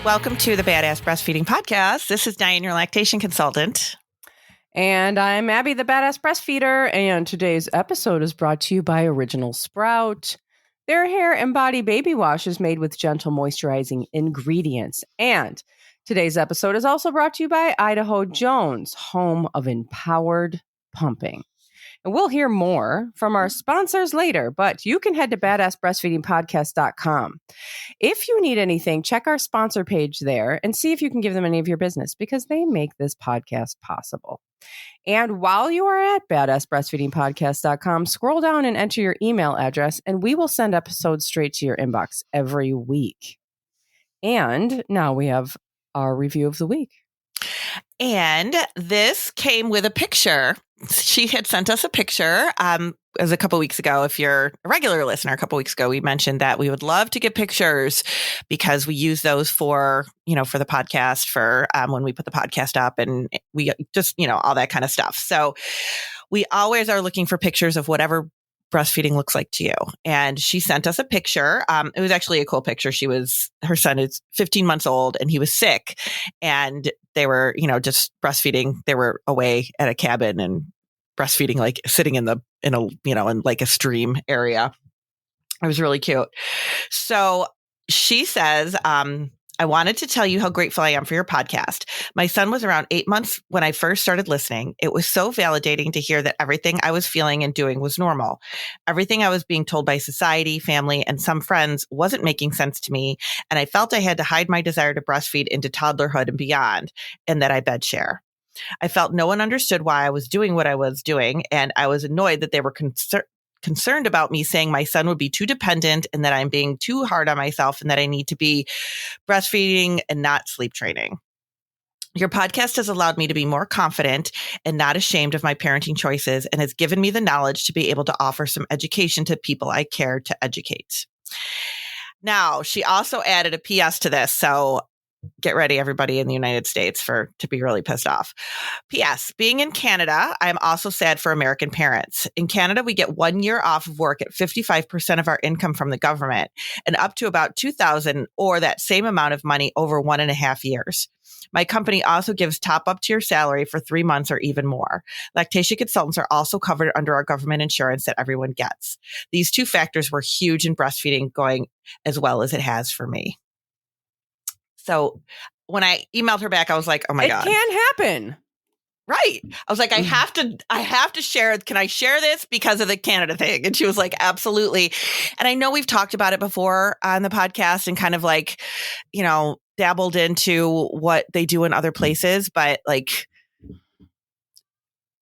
Welcome to the Badass Breastfeeding Podcast. This is Diane, your lactation consultant. And I'm Abby, the Badass Breastfeeder. And today's episode is brought to you by Original Sprout. Their hair and body baby wash is made with gentle moisturizing ingredients. And today's episode is also brought to you by Idaho Jones, home of empowered pumping. And we'll hear more from our sponsors later, but you can head to badassbreastfeedingpodcast.com. If you need anything, check our sponsor page there and see if you can give them any of your business because they make this podcast possible. And while you are at badassbreastfeedingpodcast.com, scroll down and enter your email address, and we will send episodes straight to your inbox every week. And now we have our review of the week. And this came with a picture. She had sent us a picture as a couple weeks ago. If you're a regular listener, a couple weeks ago, we mentioned that we would love to get pictures because we use those for the podcast, for when we put the podcast up, and we just, all that kind of stuff. So we always are looking for pictures of whatever breastfeeding looks like to you. And she sent us a picture. It was actually a cool picture. Her son is 15 months old and he was sick, and they were, just breastfeeding. They were away at a cabin and breastfeeding, like sitting in like a stream area. It was really cute. So she says, I wanted to tell you how grateful I am for your podcast. My son was around 8 months when I first started listening. It was so validating to hear that everything I was feeling and doing was normal. Everything I was being told by society, family, and some friends wasn't making sense to me. And I felt I had to hide my desire to breastfeed into toddlerhood and beyond, and that I bed share. I felt no one understood why I was doing what I was doing, and I was annoyed that they were concerned about me saying my son would be too dependent and that I'm being too hard on myself and that I need to be breastfeeding and not sleep training. Your podcast has allowed me to be more confident and not ashamed of my parenting choices and has given me the knowledge to be able to offer some education to people I care to educate. Now, she also added a PS to this, so get ready, everybody in the United States, to be really pissed off. P.S. Being in Canada, I'm also sad for American parents. In Canada, we get 1 year off of work at 55% of our income from the government and up to about $2,000 or that same amount of money over 1.5 years. My company also gives top up to your salary for 3 months or even more. Lactation consultants are also covered under our government insurance that everyone gets. These two factors were huge in breastfeeding going as well as it has for me. So when I emailed her back, I was like, oh my God. It can happen. Right. I was like, I have to share. Can I share this because of the Canada thing? And she was like, absolutely. And I know we've talked about it before on the podcast and kind of like, dabbled into what they do in other places, but like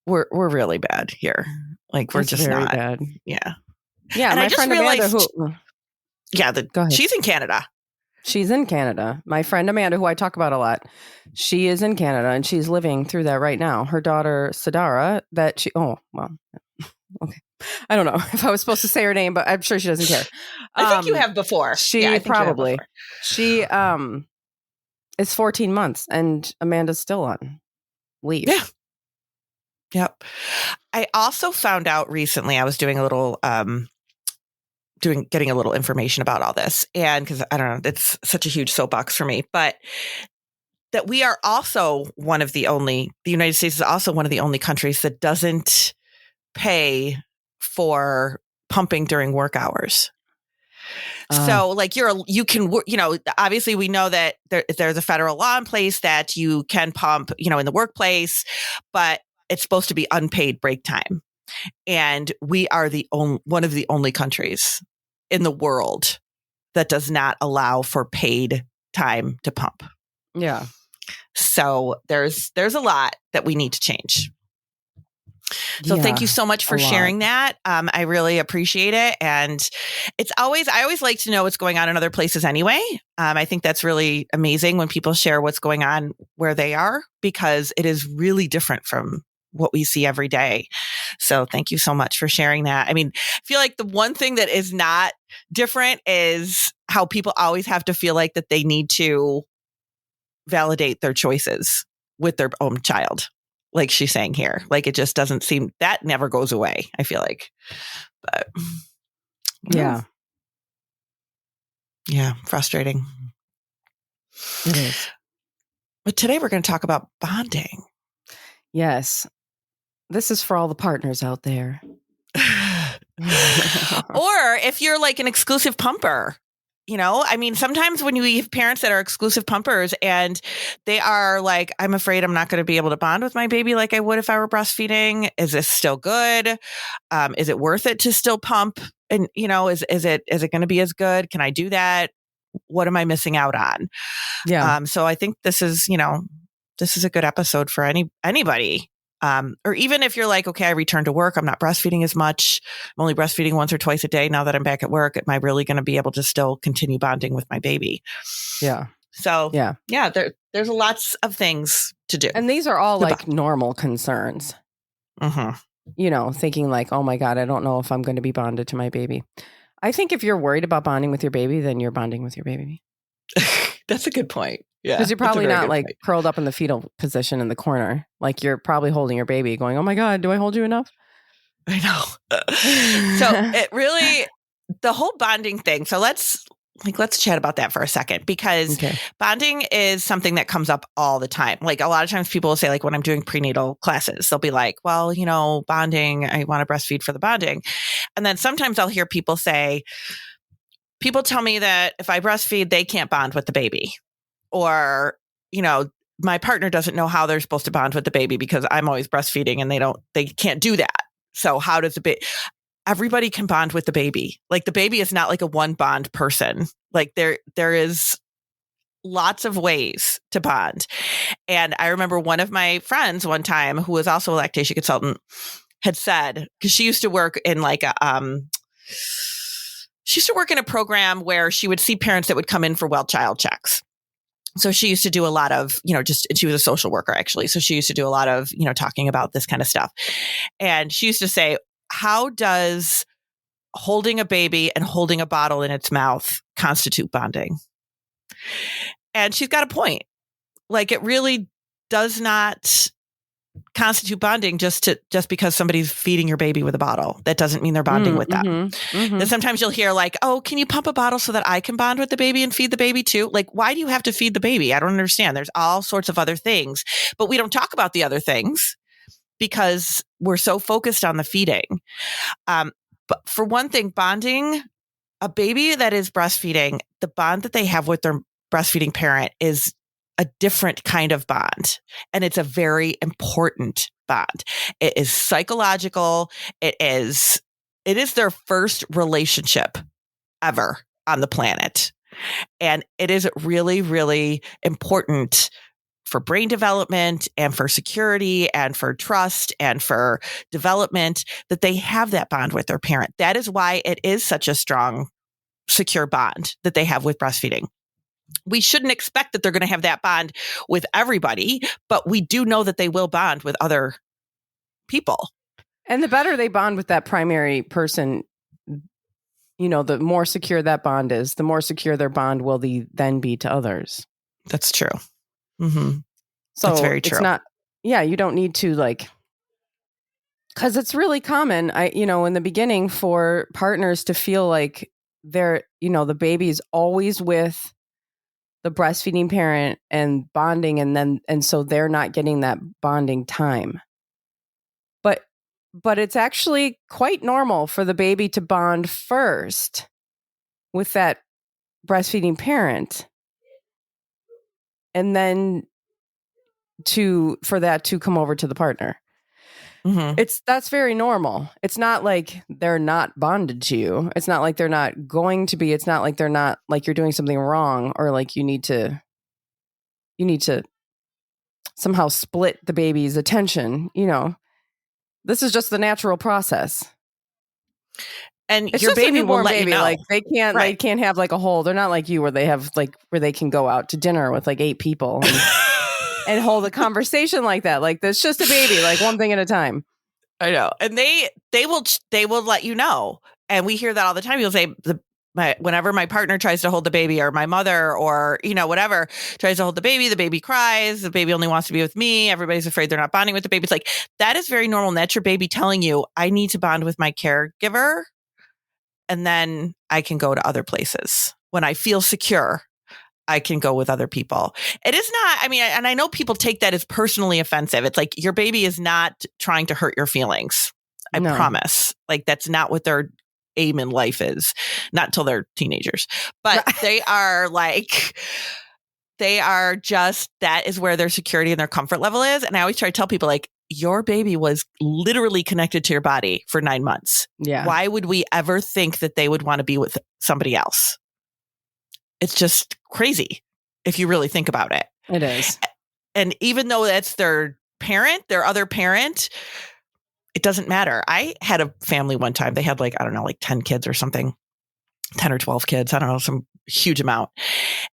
we're really bad here. Like we're just very not bad. Yeah. Yeah. And my I just friend realized, Amanda, go ahead. She's in Canada. She's in Canada. My friend Amanda, who I talk about a lot, she is in Canada and she's living through that right now. Her daughter, Sadara, okay. I don't know if I was supposed to say her name, but I'm sure she doesn't care. I think you have before. Probably. She is 14 months and Amanda's still on leave. Yeah. Yep. I also found out recently, I was doing a little getting a little information about all this. And because I don't know, it's such a huge soapbox for me, but that we are also the United States is also one of the only countries that doesn't pay for pumping during work hours. So like you can, obviously we know that there's a federal law in place that you can pump, in the workplace, but it's supposed to be unpaid break time. And we are one of the only countries in the world that does not allow for paid time to pump. Yeah. So there's a lot that we need to change. So thank you so much for sharing that. I really appreciate it. And I always like to know what's going on in other places anyway. I think that's really amazing when people share what's going on where they are, because it is really different from what we see every day. So thank you so much for sharing that. I mean, I feel like the one thing that is not different is how people always have to feel like that they need to validate their choices with their own child. Like she's saying here, like it just doesn't seem, that never goes away, I feel like. But yeah, frustrating. It is. But today we're going to talk about bonding. Yes. This is for all the partners out there. Or if you're like an exclusive pumper, I mean, sometimes when you have parents that are exclusive pumpers and they are like, I'm afraid I'm not going to be able to bond with my baby like I would if I were breastfeeding. Is this still good? Is it worth it to still pump? And, is it going to be as good? Can I do that? What am I missing out on? Yeah. So I think this is a good episode for anybody. Or even if you're like, okay, I returned to work, I'm not breastfeeding as much. I'm only breastfeeding once or twice a day. Now that I'm back at work, am I really going to be able to still continue bonding with my baby? Yeah. So there's lots of things to do. And these are all like normal concerns. Mm-hmm. Thinking like, oh my God, I don't know if I'm going to be bonded to my baby. I think if you're worried about bonding with your baby, then you're bonding with your baby. That's a good point. Yeah. Because you're probably not like curled up in the fetal position in the corner. Like you're probably holding your baby going, oh my God, do I hold you enough? I know. So it really, the whole bonding thing. So let's chat about that for a second, because bonding is something that comes up all the time. Like a lot of times people will say, like when I'm doing prenatal classes, they'll be like, well, bonding, I want to breastfeed for the bonding. And then sometimes I'll hear people tell me that if I breastfeed, they can't bond with the baby. Or, my partner doesn't know how they're supposed to bond with the baby because I'm always breastfeeding and they can't do that. So how does everybody can bond with the baby? Like the baby is not like a one bond person. Like there is lots of ways to bond. And I remember one of my friends one time who was also a lactation consultant had said, because she used to work in like she used to work in a program where she would see parents that would come in for well child checks. So she used to do a lot of, she was a social worker actually. So she used to do a lot of, talking about this kind of stuff. And she used to say, how does holding a baby and holding a bottle in its mouth constitute bonding? And she's got a point. Like it really does not constitute bonding just because somebody's feeding your baby with a bottle. That doesn't mean they're bonding with them. Mm-hmm. Then sometimes you'll hear like, oh, can you pump a bottle so that I can bond with the baby and feed the baby too? Like, why do you have to feed the baby? I don't understand. There's all sorts of other things, but we don't talk about the other things because we're so focused on the feeding. But for one thing, bonding, a baby that is breastfeeding, the bond that they have with their breastfeeding parent is a different kind of bond. And it's a very important bond. It is psychological. It is their first relationship ever on the planet. And it is really, really important for brain development and for security and for trust and for development that they have that bond with their parent. That is why it is such a strong, secure bond that they have with breastfeeding. We shouldn't expect that they're going to have that bond with everybody, but we do know that they will bond with other people. And the better they bond with that primary person, the more secure that bond is, the more secure their bond will then be to others. That's true. Mm-hmm. So that's very true. It's not, you don't need to because it's really common, in the beginning for partners to feel like they're, the baby's always with the breastfeeding parent and bonding, and so they're not getting that bonding time. But it's actually quite normal for the baby to bond first with that breastfeeding parent, and then for that to come over to the partner. Mm-hmm. That's very normal. It's not like they're not bonded to you. It's not like they're not going to be. It's not like they're not like you're doing something wrong or like you need to somehow split the baby's attention. This is just the natural process. And it's your baby will let baby, you know. Like they can't have like a whole. They're not like you where they have like where they can go out to dinner with like 8 people. And hold a conversation like that. Like that's just a baby, like one thing at a time. I know. And they will let you know. And we hear that all the time. You'll say whenever my partner tries to hold the baby or my mother or, whatever tries to hold the baby cries. The baby only wants to be with me. Everybody's afraid they're not bonding with the baby. It's like, that is very normal. And that's your baby telling you, I need to bond with my caregiver. And then I can go to other places when I feel secure. I can go with other people. It is not, I mean, and I know people take that as personally offensive. It's like your baby is not trying to hurt your feelings. I promise. Like that's not what their aim in life is. Not until they're teenagers. But they are like, they are just, that is where their security and their comfort level is. And I always try to tell people like, your baby was literally connected to your body for 9 months. Yeah. Why would we ever think that they would want to be with somebody else? It's just crazy if you really think about it. It is. And even though that's their parent, their other parent, it doesn't matter. I had a family one time. They had like, I don't know, like 10 kids or something, 10 or 12 kids. I don't know, some huge amount.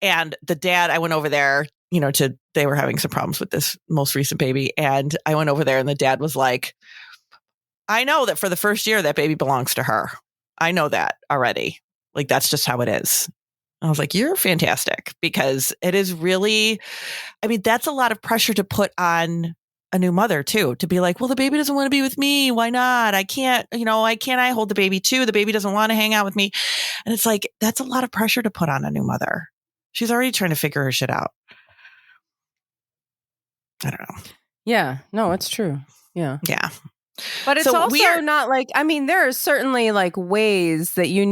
And the dad, I went over there, you know, they were having some problems with this most recent baby. And I went over there and the dad was like, I know that for the first year, that baby belongs to her. I know that already. Like, that's just how it is. I was like, you're fantastic, because it is really, I mean, that's a lot of pressure to put on a new mother too, to be like, well, the baby doesn't want to be with me. Why not? I can't I hold the baby too. The baby doesn't want to hang out with me. And it's like, that's a lot of pressure to put on a new mother. She's already trying to figure her shit out. I don't know. Yeah, no, it's true. Yeah. Yeah. But it's also not like, I mean, there are certainly like ways that you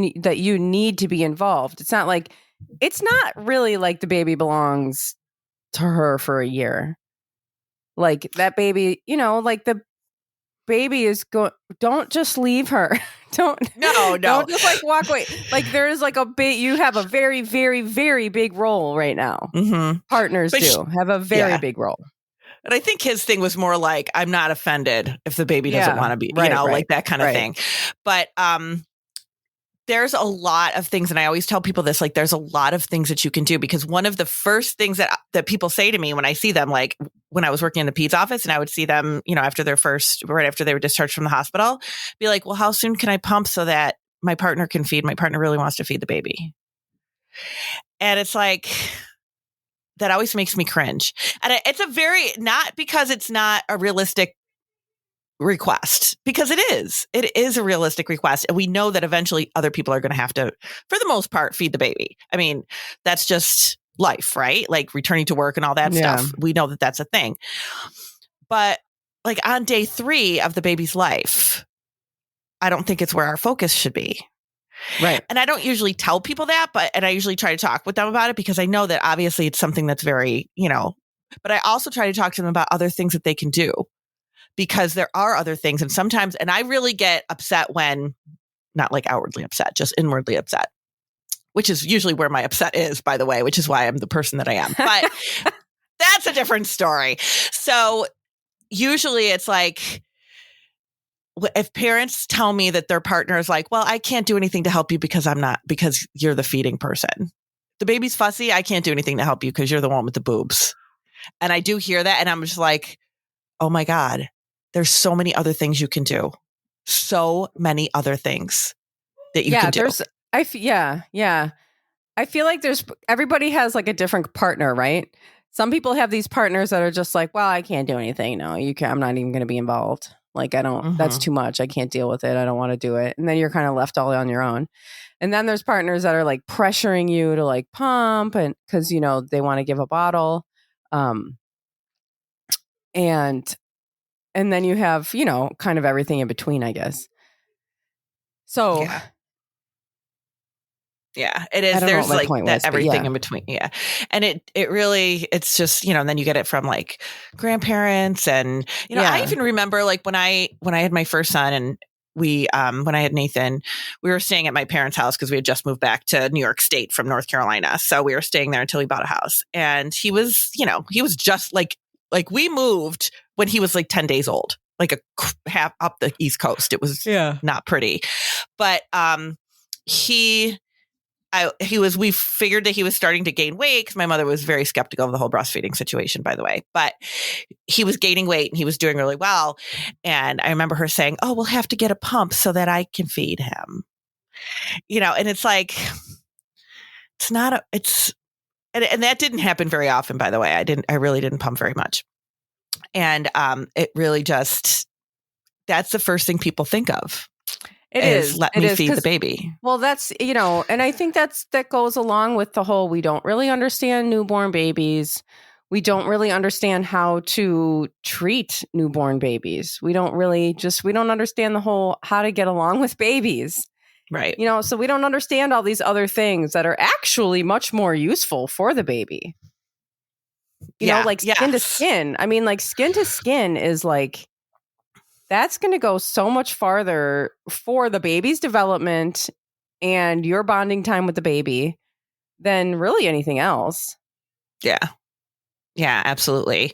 need to be involved. It's not like, it's not really like the baby belongs to her for a year. Like that baby, you know, like the baby is don't just leave her. Don't just like walk away. Like there is like you have a very, very, very big role right now. Mm-hmm. Partners have a very big role. And I think his thing was more like, I'm not offended if the baby doesn't want to be, like that kind of thing. But there's a lot of things, and I always tell people this, like there's a lot of things that you can do, because one of the first things that people say to me when I see them, like when I was working in the peds office and I would see them, you know, right after they were discharged from the hospital, be like, well, how soon can I pump so that my partner can feed? My partner really wants to feed the baby. And it's like, that always makes me cringe. And it's not because it's not a realistic request, because it is a realistic request. And we know that eventually other people are going to have to, for the most part, feed the baby. I mean, that's just life, right? Like returning to work and all that stuff. We know that that's a thing. But like on day 3 of the baby's life, I don't think it's where our focus should be. Right. And I don't usually tell people that, and I usually try to talk with them about it, because I know that obviously it's something that's very, you know, but I also try to talk to them about other things that they can do, because there are other things. And sometimes, and I really get upset when, not like outwardly upset, just inwardly upset, which is usually where my upset is, by the way, which is why I'm the person that I am. But that's a different story. So usually it's like, if parents tell me that their partner is like, well, I can't do anything to help you because you're the feeding person. The baby's fussy. I can't do anything to help you because you're the one with the boobs. And I do hear that. And I'm just like, oh my God, there's so many other things you can do. So many other things that you can do. Yeah. I feel like everybody has like a different partner, right? Some people have these partners that are just like, well, I can't do anything. No, you can't. I'm not even going to be involved. Like, I don't, that's too much. I can't deal with it. I don't want to do it. And then you're kind of left all on your own. And then there's partners that are like pressuring you to like pump, and because, you know, they want to give a bottle. And then you have, you know, kind of everything in between, I guess. So yeah, it is. There's like that everything in between. Yeah. And it really, it's just, you know, and then you get it from like grandparents. And, you know, I even remember like when I had my first son, and when I had Nathan, we were staying at my parents' house because we had just moved back to New York State from North Carolina. So we were staying there until he bought a house. And he was, you know, he was just like we moved when he was like 10 days old, like a half up the East Coast. It was not pretty, but we figured that he was starting to gain weight, because my mother was very skeptical of the whole breastfeeding situation, by the way, but he was gaining weight and he was doing really well. And I remember her saying, oh, we'll have to get a pump so that I can feed him, you know? And it's like, and that didn't happen very often, by the way. I really didn't pump very much. And it really just, that's the first thing people think of. It is is. let It me is, feed the 'cause- baby. Well, that's, and I think that goes along with the whole, we don't really understand newborn babies. We don't really understand how to treat newborn babies. We don't understand the whole how to get along with babies. Right. So we don't understand all these other things that are actually much more useful for the baby. Like skin to skin. I mean, like skin to skin is like, that's going to go so much farther for the baby's development and your bonding time with the baby than really anything else. Yeah. Yeah, absolutely.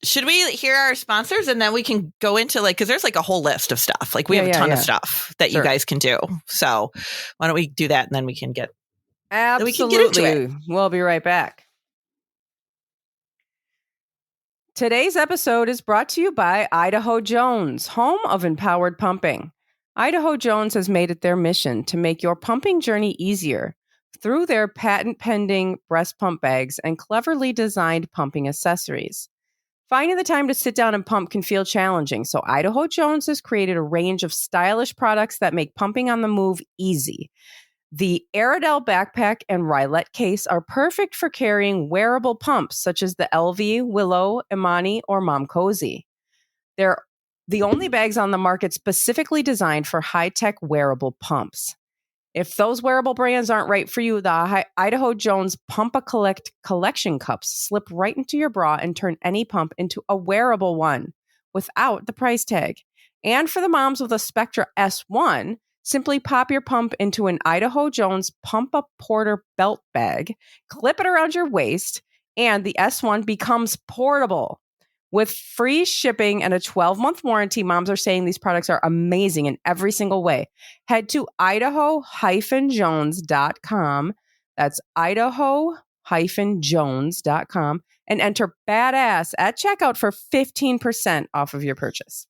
Should we hear our sponsors and then we can go into because there's a whole list of stuff. We have a ton of stuff that you guys can do. So why don't we do that and then we can get Absolutely. we can get into it. We'll be right back. Today's episode is brought to you by Idaho Jones, home of empowered pumping. Idaho Jones has made it their mission to make your pumping journey easier through their patent-pending breast pump bags and cleverly designed pumping accessories. Finding the time to sit down and pump can feel challenging, so Idaho Jones has created a range of stylish products that make pumping on the move easy. The Aerodel backpack and Rylette case are perfect for carrying wearable pumps such as the LV, Willow, Imani, or Mom Cozy. They're the only bags on the market specifically designed for high-tech wearable pumps. If those wearable brands aren't right for you, the Idaho Jones Pump-A-Collect collection cups slip right into your bra and turn any pump into a wearable one without the price tag. And for the moms with a Spectra S1, simply pop your pump into an Idaho Jones Pump-A-Porter belt bag, clip it around your waist, and the S1 becomes portable. With free shipping and a 12-month warranty, moms are saying these products are amazing in every single way. Head to idaho-jones.com. That's idaho-jones.com and enter BADASS at checkout for 15% off of your purchase.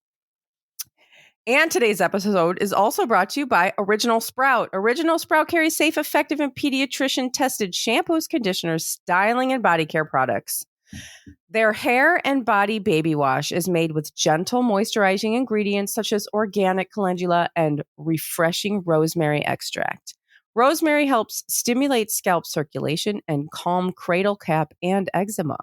And today's episode is also brought to you by Original Sprout. Original Sprout carries safe, effective, and pediatrician-tested shampoos, conditioners, styling, and body care products. Their hair and body baby wash is made with gentle moisturizing ingredients such as organic calendula and refreshing rosemary extract. Rosemary helps stimulate scalp circulation and calm cradle cap and eczema.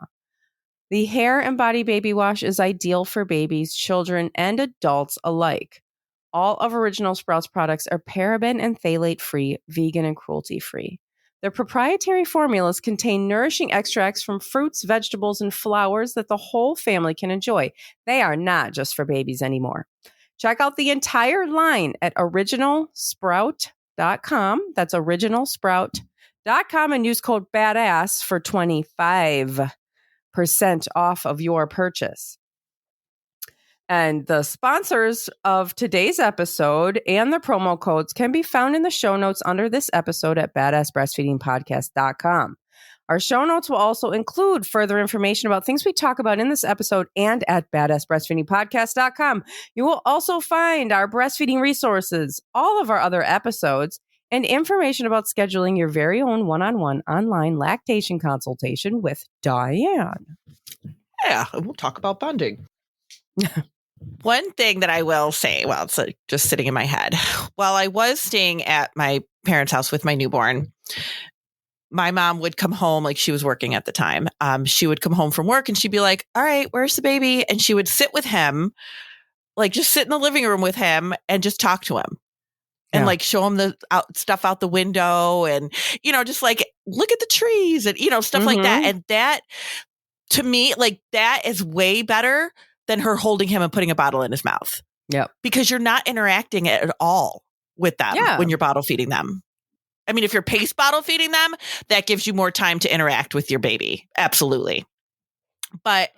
The hair and body baby wash is ideal for babies, children, and adults alike. All of Original Sprouts products are paraben and phthalate-free, vegan, and cruelty-free. Their proprietary formulas contain nourishing extracts from fruits, vegetables, and flowers that the whole family can enjoy. They are not just for babies anymore. Check out the entire line at originalsprout.com. That's originalsprout.com and use code BADASS for 25% off of your purchase. And the sponsors of today's episode and the promo codes can be found in the show notes under this episode at badassbreastfeedingpodcast.com. Our show notes will also include further information about things we talk about in this episode and at badassbreastfeedingpodcast.com. You will also find our breastfeeding resources, all of our other episodes, and information about scheduling your very own one-on-one online lactation consultation with Dianne. Yeah, we'll talk about bonding. One thing that I will say, well, it's just sitting in my head. While I was staying at my parents' house with my newborn, my mom would come home, she was working at the time. She would come home from work and she'd be like, all right, where's the baby? And she would sit with him, just sit in the living room with him and just talk to him. And show him the stuff out the window and, just look at the trees and, stuff like that. And that, to me, that is way better than her holding him and putting a bottle in his mouth. Yep. Because you're not interacting at all with them when you're bottle feeding them. I mean, if you're pace bottle feeding them, that gives you more time to interact with your baby. Absolutely. But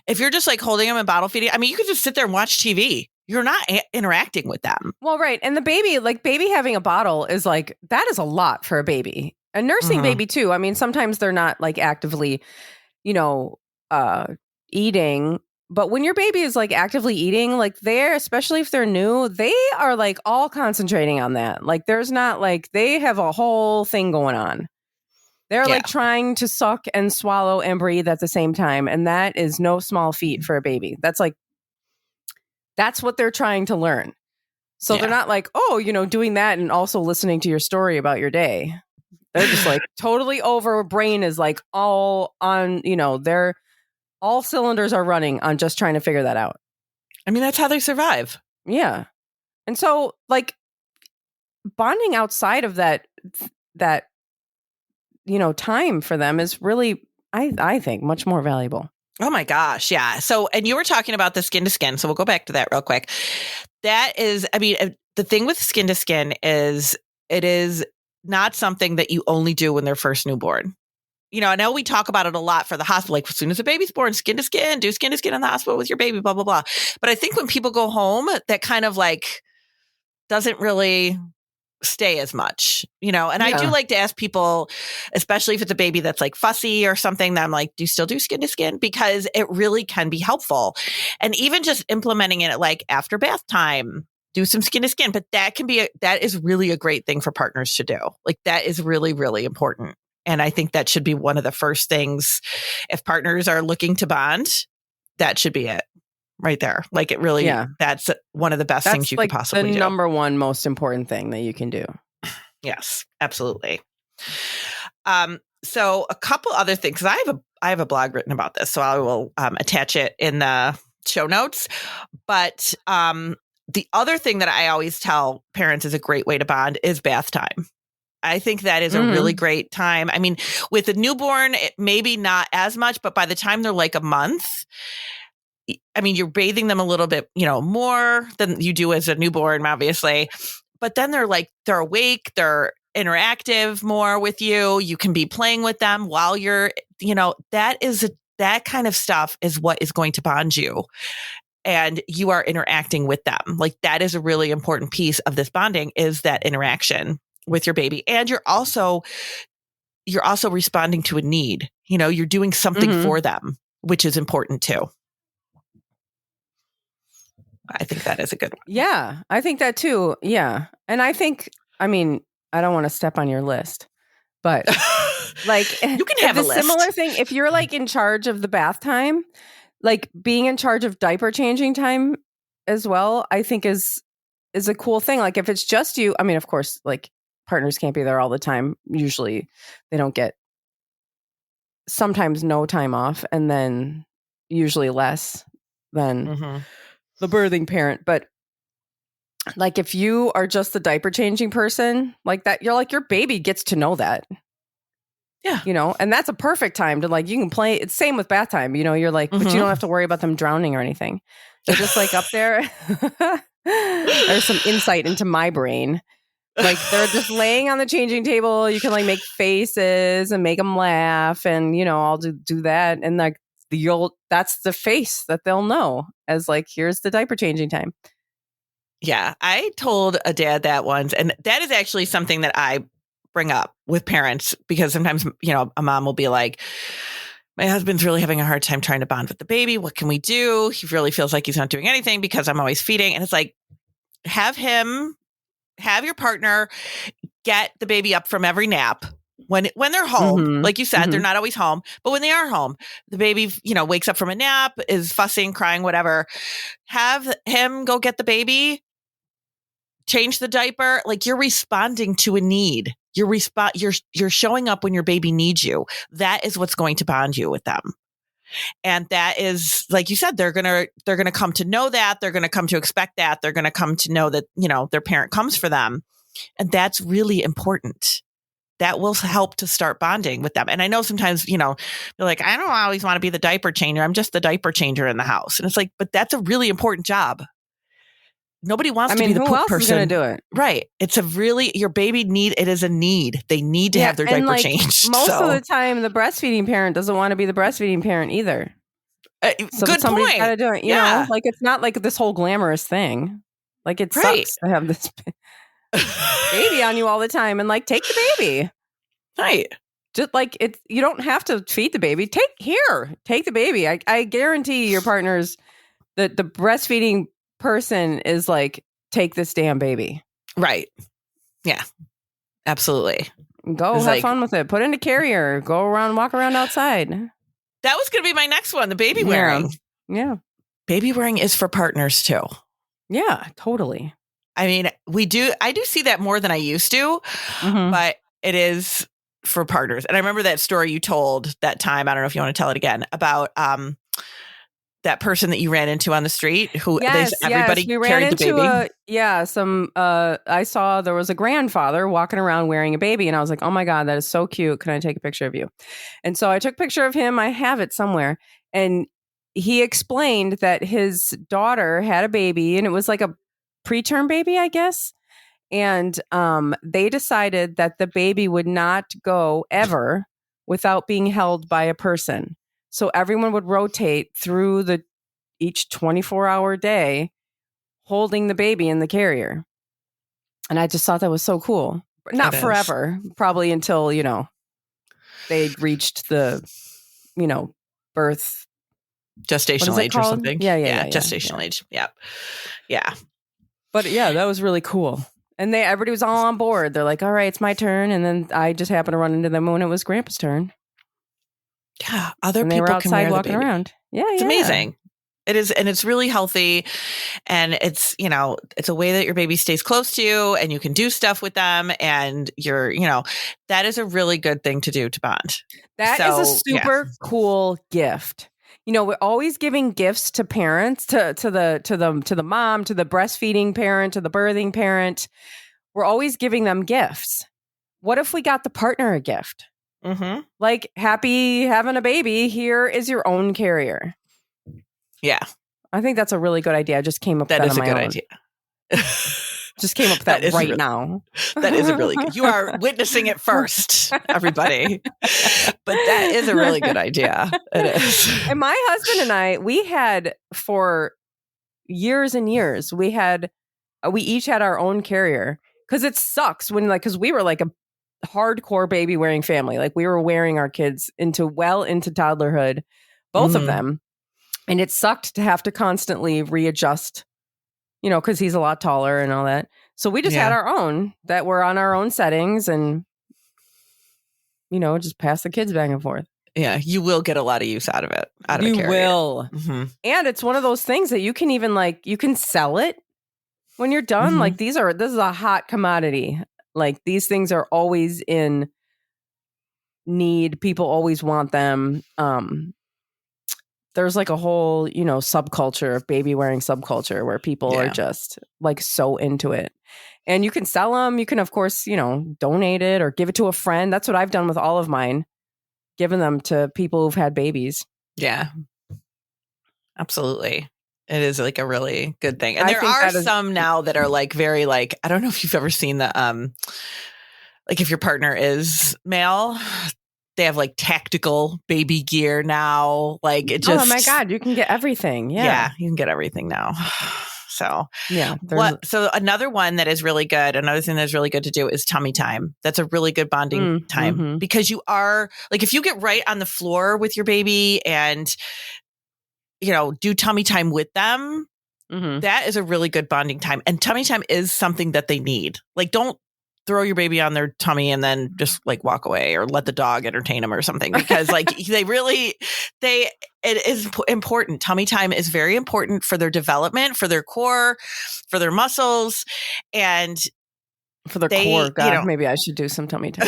if you're just holding them and bottle feeding, I mean, you could just sit there and watch TV. You're not interacting with them. Well, right. And the baby, baby having a bottle is that is a lot for a baby. A nursing baby too. I mean, sometimes they're not actively, eating. But when your baby is actively eating, they're, especially if they're new, they are all concentrating on that. There's not they have a whole thing going on. They're trying to suck and swallow and breathe at the same time. And that is no small feat for a baby. That's what they're trying to learn. So they're not like, oh, doing that and also listening to your story about your day. They're just like totally over. Brain is like all on, they're all cylinders are running on just trying to figure that out. I mean, that's how they survive. Yeah. And so like bonding outside of that, time for them is really, I think, much more valuable. Oh my gosh. Yeah. So, and you were talking about the skin to skin. So we'll go back to that real quick. That is, I mean, the thing with skin to skin is it is not something that you only do when they're first newborn. I know we talk about it a lot for the hospital, like as soon as the baby's born, skin to skin, do skin to skin in the hospital with your baby, blah, blah, blah. But I think when people go home, that kind of like doesn't really stay as much, and I do like to ask people, especially if it's a baby that's like fussy or something, that I'm like, do you still do skin to skin? Because it really can be helpful. And even just implementing it like after bath time, do some skin to skin, but that is really a great thing for partners to do. Like that is really, really important. And I think that should be one of the first things if partners are looking to bond, that should be it. Right there. Like it really, that's one of the best things you could possibly do. The number one most important thing that you can do. Yes, absolutely. So a couple other things, because I have a blog written about this, so I will attach it in the show notes. But the other thing that I always tell parents is a great way to bond is bath time. I think that is a really great time. I mean, with a newborn, maybe not as much, but by the time they're like a month, I mean, you're bathing them a little bit, more than you do as a newborn, obviously. But then they're awake, they're interactive more with you. You can be playing with them while you're, that kind of stuff is what is going to bond you. And you are interacting with them. Like that is a really important piece of this bonding is that interaction with your baby. And you're also responding to a need. You're doing something for them, which is important too. I think that is a good one. Yeah, I think that too. Yeah. And I think, I don't want to step on your list, but like you can have a list. Similar thing. If you're like in charge of the bath time, like being in charge of diaper changing time as well, I think is a cool thing. Like if it's just you, of course, like partners can't be there all the time. Usually they don't get sometimes no time off and then usually less than the birthing parent. But like if you are just the diaper changing person like that, you're like your baby gets to know that. Yeah. And that's a perfect time to like, you can play. It's same with bath time, you're like, but you don't have to worry about them drowning or anything. They're just like up there. There's some insight into my brain. Like they're just laying on the changing table. You can like make faces and make them laugh and, I'll do that. And like that's the face that they'll know as like, here's the diaper changing time. Yeah. I told a dad that once, and that is actually something that I bring up with parents because sometimes, a mom will be like, my husband's really having a hard time trying to bond with the baby. What can we do? He really feels like he's not doing anything because I'm always feeding. And it's like, have your partner get the baby up from every nap when they're home. Like you said, they're not always home, but when they are home, the baby, wakes up from a nap, is fussing, crying, whatever. Have him go get the baby, change the diaper. Like you're responding to a need. You're showing up when your baby needs you. That is what's going to bond you with them. And that is, like you said, they're going to come to know that. They're going to come to expect that. They're going to come to know that, their parent comes for them. And that's really important. That will help to start bonding with them. And I know sometimes, they're like, I don't always want to be the diaper changer. I'm just the diaper changer in the house. And it's like, but that's a really important job. Nobody wants to be the poop person. Who else is going to do it? Right. It's your baby it is a need. They need to have their diaper changed. Most of the time, the breastfeeding parent doesn't want to be the breastfeeding parent either. So good somebody's point. got to do it. You know, like it's not like this whole glamorous thing. Like it sucks to have this baby on you all the time and like take the baby. Right. Just like you don't have to feed the baby. Take the baby. I guarantee your partners that the breastfeeding person is like, take this damn baby. Right. Yeah. Absolutely. Go have fun with it. Put in a carrier. Go around, walk around outside. That was going to be my next one. The baby wearing. Yeah. Baby wearing is for partners too. Yeah, totally. I mean, I do see that more than I used to, but it is for partners. And I remember that story you told that time. I don't know if you want to tell it again about that person that you ran into on the street who everybody we ran carried the into baby. I saw there was a grandfather walking around wearing a baby, and I was like, oh my God, that is so cute. Can I take a picture of you? And so I took a picture of him. I have it somewhere. And he explained that his daughter had a baby, and it was like a preterm baby, I guess. And they decided that the baby would not go ever without being held by a person. So everyone would rotate through each 24-hour day holding the baby in the carrier. And I just thought that was so cool. Not forever, probably until, they reaced the, birth. Gestational age or something. Yeah. Gestational age. Yeah. Yeah. But yeah, that was really cool. And everybody was all on board. They're like, all right, it's my turn. And then I just happened to run into them when it was Grandpa's turn. Yeah, other and people they were outside can walking around. Yeah, it's amazing. It is, and it's really healthy, and it's it's a way that your baby stays close to you, and you can do stuff with them, and that is a really good thing to do to bond. That is a super cool gift. We're always giving gifts to parents, to the mom, to the breastfeeding parent, to the birthing parent. We're always giving them gifts. What if we got the partner a gift? Mm-hmm. Like, happy having a baby. Here is your own carrier. Yeah. I think that's a really good idea. I just came up with that on my own. That is a good idea. Just came up with that right now. That is a really good. You are witnessing it first, everybody. But that is a really good idea. It is. And my husband and I, we had for years and years, we each had our own carrier, because it sucks when because we were like a hardcore baby wearing family. Like, we were wearing our kids into toddlerhood, both of them. And it sucked to have to constantly readjust, because he's a lot taller and all that. So we just had our own that were on our own settings, and, just pass the kids back and forth. Yeah, you will get a lot of use out of it. You will. Mm-hmm. And it's one of those things that you can even you can sell it when you're done. Mm-hmm. Like, this is a hot commodity. Like, these things are always in need. People always want them. There's a whole, subculture of baby wearing subculture where people are just so into it. And you can sell them. You can, of course, donate it or give it to a friend. That's what I've done with all of mine, giving them to people who've had babies. Yeah, absolutely. It is a really good thing. And there are some now that are very I don't know if you've ever seen the if your partner is male, they have tactical baby gear now. It just, oh my God, you can get everything. Yeah, you can get everything now. So yeah. So another one that is really good, another thing that's really good to do is tummy time. That's a really good bonding time, because you are if you get right on the floor with your baby and do tummy time with them, that is a really good bonding time. And tummy time is something that they need. Don't throw your baby on their tummy and then just walk away, or let the dog entertain them or something, because it is important. Tummy time is very important for their development, for their core, for their muscles, and for their core. God, maybe I should do some tummy time.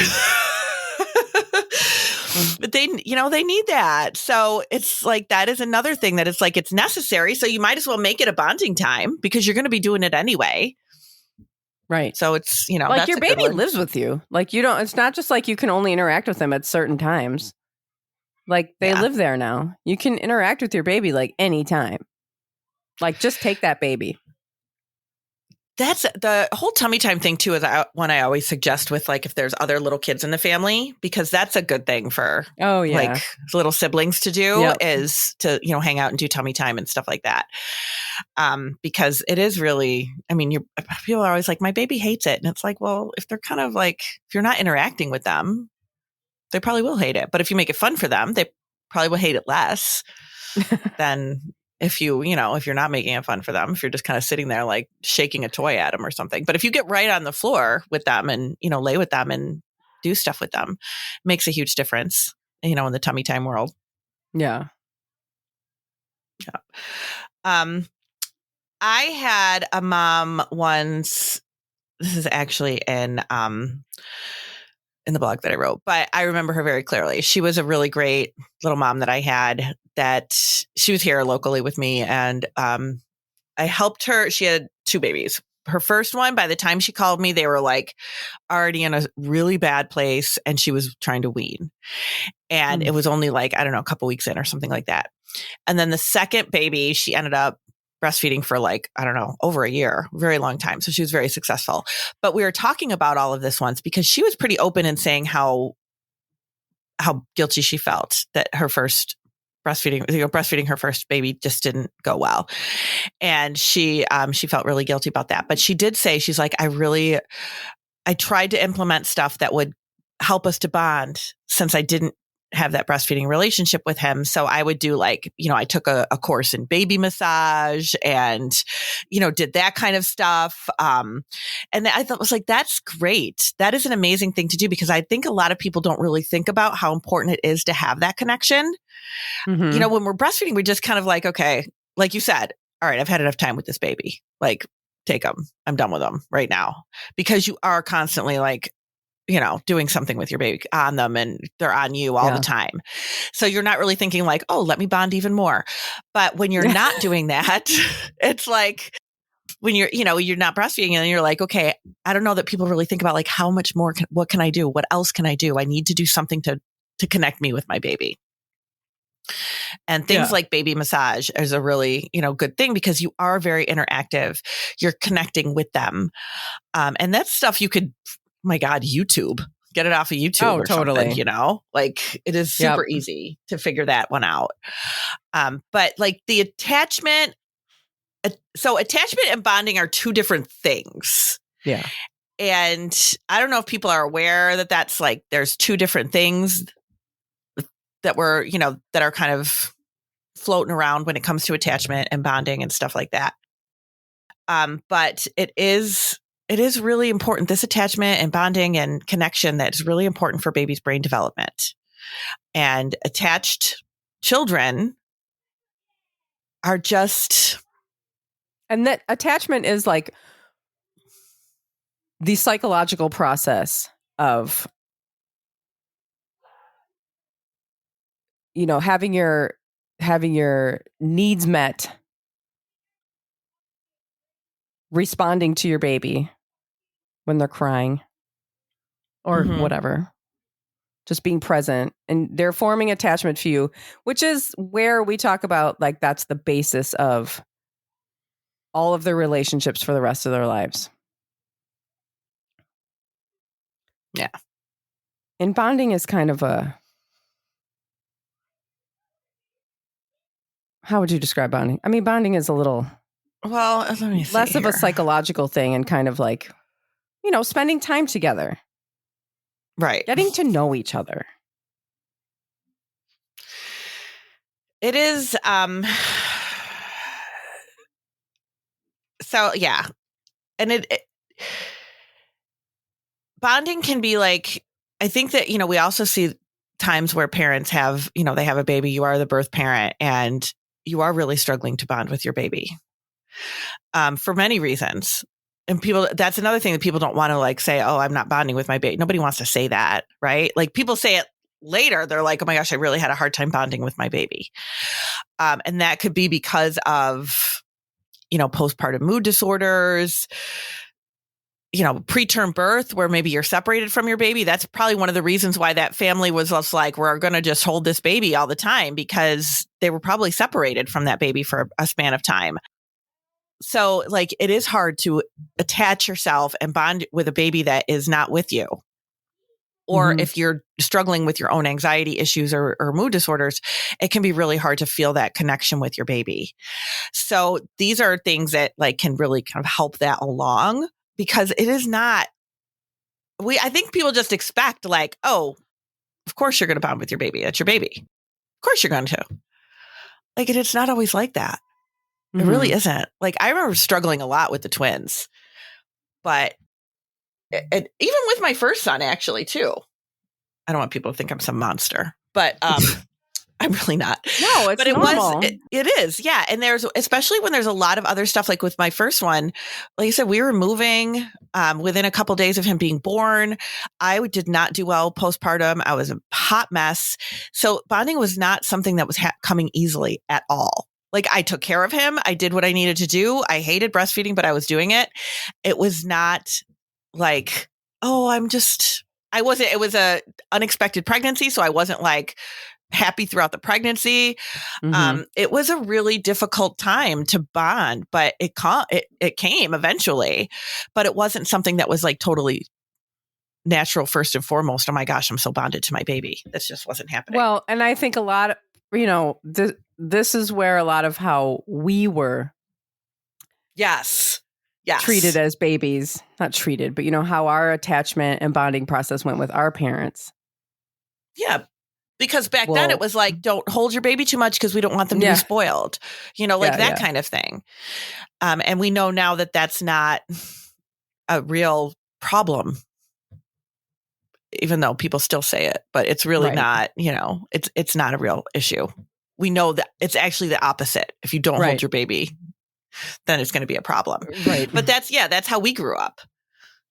But they need that. So it's that is another thing that it's necessary. So you might as well make it a bonding time, because you're going to be doing it anyway. Right. So it's, that's your baby lives with you. It's not just you can only interact with them at certain times. They live there now. You can interact with your baby anytime. Just take that baby. That's the whole tummy time thing too, is one I always suggest with if there's other little kids in the family, because that's a good thing for little siblings to do, is to, hang out and do tummy time and stuff like that. Because it is really, people are always my baby hates it. And it's well, if they're kind of if you're not interacting with them, they probably will hate it. But if you make it fun for them, they probably will hate it less than if if you're not making it fun for them, if you're just kind of sitting there shaking a toy at them or something. But if you get right on the floor with them and, lay with them and do stuff with them, it makes a huge difference, in the tummy time world. Yeah. Yeah. I had a mom once. This is actually in the blog that I wrote, but I remember her very clearly. She was a really great little mom that I had. That she was here locally with me, and I helped her. She had 2 babies. Her first one, by the time she called me, they were like already in a really bad place, and she was trying to wean. And it was only like, I don't know, a couple weeks in or something like that. And then the second baby, she ended up breastfeeding for like, I don't know, over a year, very long time. So she was very successful. But we were talking about all of this once because she was pretty open in saying how guilty she felt that her first breastfeeding her first baby just didn't go well. And she felt really guilty about that. But she did say, she's like, I tried to implement stuff that would help us to bond since I didn't have that breastfeeding relationship with him. So I would do like, I took a course in baby massage and, did that kind of stuff. And I thought, was like, that's great. That is an amazing thing to do because I think a lot of people don't really think about how important it is to have that connection. Mm-hmm. When we're breastfeeding, we're just kind of like, okay, like you said, all right, I've had enough time with this baby. Like, take them. I'm done with them right now because you are constantly like, doing something with your baby on them and they're on you all the time. So you're not really thinking like, oh, let me bond even more. But when you're not doing that, it's like when you're not breastfeeding and you're like, okay, I don't know that people really think about like how much more, what can I do? What else can I do? I need to do something to connect me with my baby. And things like baby massage is a really, good thing because you are very interactive. You're connecting with them. And that's stuff you could, my God, YouTube. Get it off of YouTube or totally. something, like it is super easy to figure that one out. But like the attachment, so attachment and bonding are 2 different things. Yeah. And I don't know if people are aware that that's like, there's 2 different things that were, that are kind of floating around when it comes to attachment and bonding and stuff like that. But it is really important. This attachment and bonding and connection that is really important for baby's brain development. And attached children are just. And that attachment is like the psychological process of, having your needs met, responding to your baby when they're crying or whatever, just being present, and they're forming attachment for you, which is where we talk about like that's the basis of all of their relationships for the rest of their lives. Yeah. And bonding is kind of how would you describe bonding? I mean, bonding is a little let me see less here. of a psychological thing and kind of like, spending time together. Right. Getting to know each other. It is. So yeah. And it bonding can be like, I think that, we also see times where parents have, they have a baby, you are the birth parent and you are really struggling to bond with your baby. For many reasons. And that's another thing that people don't want to like say, oh, I'm not bonding with my baby. Nobody wants to say that, right? Like people say it later. They're like, oh my gosh, I really had a hard time bonding with my baby. And that could be because of, postpartum mood disorders, preterm birth, where maybe you're separated from your baby. That's probably one of the reasons why that family was just like, we're going to just hold this baby all the time because they were probably separated from that baby for a span of time. So like, it is hard to attach yourself and bond with a baby that is not with you. Or if you're struggling with your own anxiety issues or mood disorders, it can be really hard to feel that connection with your baby. So these are things that like can really kind of help that along because it is not, I think people just expect like, oh, of course you're going to bond with your baby. That's your baby. Of course you're going to. Like, it's not always like that. It really isn't. Like, I remember struggling a lot with the twins, but even with my first son, actually, too. I don't want people to think I'm some monster, but I'm really not. No, it's but normal. it is. Yeah. And especially when there's a lot of other stuff, like with my first one, like I said, we were moving within a couple days of him being born. I did not do well postpartum. I was a hot mess. So bonding was not something that was coming easily at all. Like I took care of him. I did what I needed to do. I hated breastfeeding, but I was doing it. It was not like, oh, it was a unexpected pregnancy. So I wasn't like happy throughout the pregnancy. It was a really difficult time to bond, but it came eventually, but it wasn't something that was like totally natural first and foremost. Oh my gosh, I'm so bonded to my baby. This just wasn't happening. Well, and I think a lot of, this is where a lot of how we were yes. treated as babies, not treated, but how our attachment and bonding process went with our parents. Yeah. Because back then it was like, don't hold your baby too much because we don't want them to be spoiled, that kind of thing. And we know now that that's not a real problem, even though people still say it, but it's really not, it's not a real issue. We know that it's actually the opposite. If you don't hold your baby, then it's going to be a problem. Right. But that's how we grew up.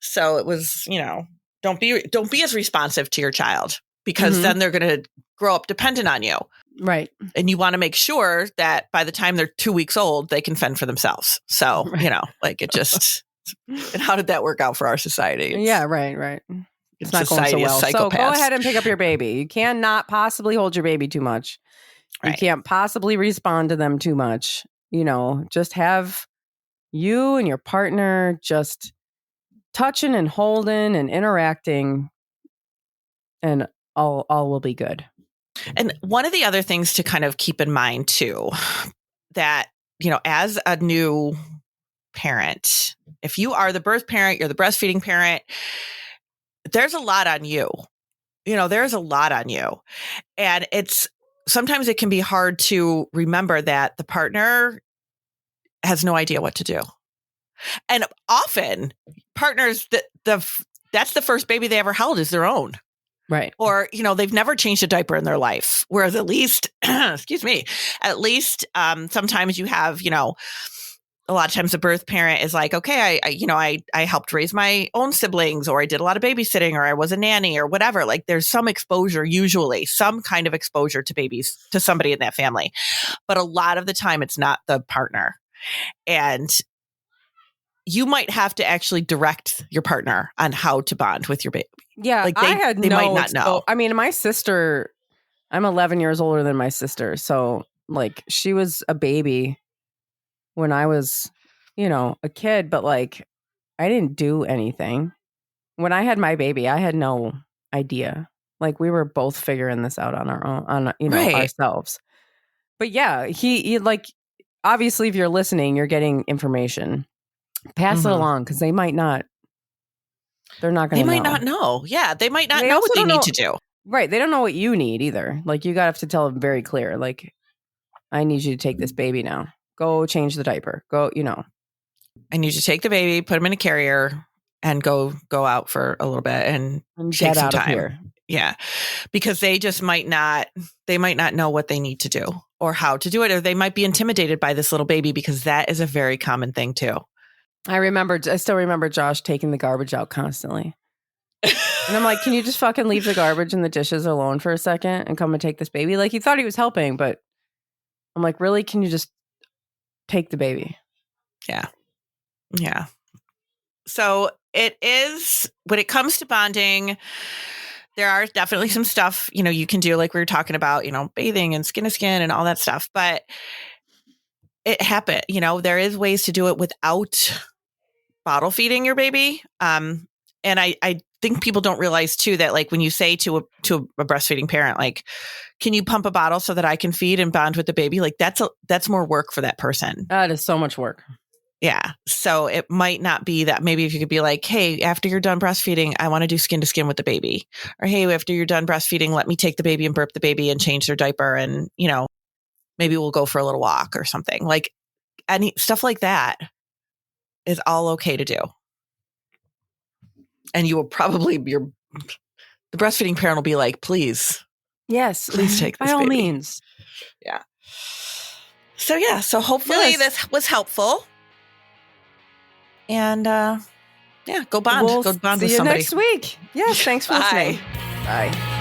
So it was, don't be as responsive to your child, because then they're going to grow up dependent on you. Right. And you want to make sure that by the time they're 2 weeks old, they can fend for themselves. So, it just, and how did that work out for our society? Right. It's not going so well. So go ahead and pick up your baby. You cannot possibly hold your baby too much. You can't possibly respond to them too much. Just have you and your partner just touching and holding and interacting, and all will be good. And one of the other things to kind of keep in mind too, that, as a new parent, if you are the birth parent, you're the breastfeeding parent, there's a lot on you. There's a lot on you. And sometimes it can be hard to remember that the partner has no idea what to do. And often partners, that's the first baby they ever held is their own. Right. Or, they've never changed a diaper in their life. Whereas at least, sometimes you have, a lot of times the birth parent is like, okay, I helped raise my own siblings, or I did a lot of babysitting, or I was a nanny or whatever. Like there's some exposure, usually some kind of exposure to babies, to somebody in that family. But a lot of the time it's not the partner. And you might have to actually direct your partner on how to bond with your baby. Yeah, like they might not know. I mean, my sister, I'm 11 years older than my sister. So like she was a baby when I was, a kid, but like I didn't do anything. When I had my baby, I had no idea. Like we were both figuring this out on our own, ourselves. But yeah, he like, obviously if you're listening, you're getting information. Pass it along, because they might not. They're not going to know. They might not know. Yeah, they might not know what they need to do. Right. They don't know what you need either. Like you got to have to tell them very clear. Like, I need you to take this baby now. Go change the diaper. Go, I need you to take the baby, put him in a carrier, and go out for a little bit and take some time. Of here. Yeah, because they just might not. They might not know what they need to do or how to do it, or they might be intimidated by this little baby, because that is a very common thing too. I still remember Josh taking the garbage out constantly. And I'm like, can you just fucking leave the garbage and the dishes alone for a second and come and take this baby? Like, he thought he was helping, but I'm like, really? Can you just take the baby? Yeah. Yeah. So it is, when it comes to bonding, there are definitely some stuff, you can do, like we were talking about, bathing and skin to skin and all that stuff, but it happened, there is ways to do it without bottle feeding your baby. And I think people don't realize too that, like, when you say to a breastfeeding parent, like, can you pump a bottle so that I can feed and bond with the baby? Like that's more work for that person. That is so much work. Yeah. So it might not be that. Maybe if you could be like, hey, after you're done breastfeeding, I want to do skin to skin with the baby. Or, hey, after you're done breastfeeding, let me take the baby and burp the baby and change their diaper. And, maybe we'll go for a little walk or something. Like, any stuff like that is all okay to do. And you will probably, the breastfeeding parent will be like, please Yes. Please take this by all baby. means. Yeah. So hopefully this was helpful. And go bond. We'll Go bond see with you somebody. next week. Yes, thanks for listening. Bye.